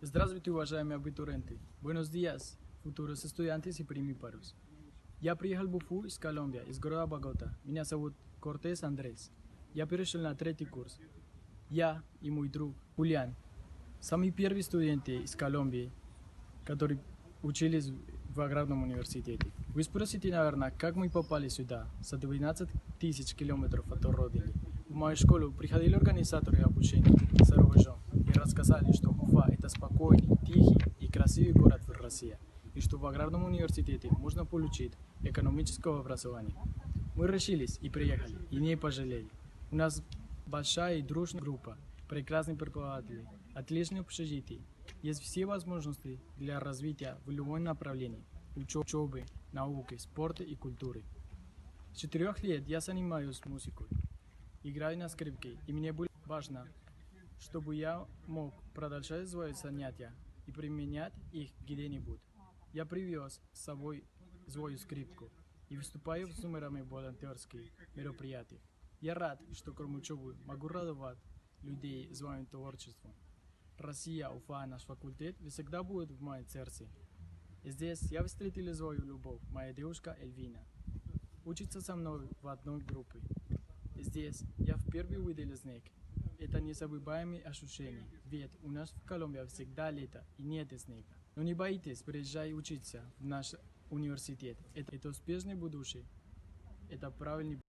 Здравствуйте, уважаемые абитуриенты. Buenos días, futuros estudiantes y primíparos. Я приехал в Уфу из Колумбии, из города Богота. Меня зовут Кортес Андрес. Я перешел на третий курс. Я и мой друг Ульян, самые первые студенты из Колумбии, которые учились в аграрном университете. Вы спросите, наверное, как мы попали сюда, за 12 тысяч километров от родины. В мою школу приходили организаторы обучения за рубежом и рассказали, что Уфа – это спокойный, тихий и красивый город в России, и что в аграрном университете можно получить экономическое образование. Мы решились и приехали, и не пожалели. У нас большая и дружная группа, прекрасные преподаватели, отличные общежития. Есть все возможности для развития в любом направлении – учебы, науки, спорта и культуры. С 4 лет я занимаюсь музыкой, играю на скрипке, и мне было важно, чтобы я мог продолжать свои занятия и применять их где-нибудь. Я привез с собой свою скрипку и выступаю с номерами волонтерских мероприятий. Я рад, что кроме учебы могу радовать людей своим творчеством. Россия, Уфа, наш факультет всегда будет в моем сердце. Здесь я встретил свою любовь, моя девушка Эльвина. Учится со мной в одной группе. Здесь я впервые увидел снег. Это незабываемое ощущение, ведь у нас в Колумбии всегда лето и нет снега. Но не боитесь, приезжай учиться в наш университет. Это успешное будущее. Это правильный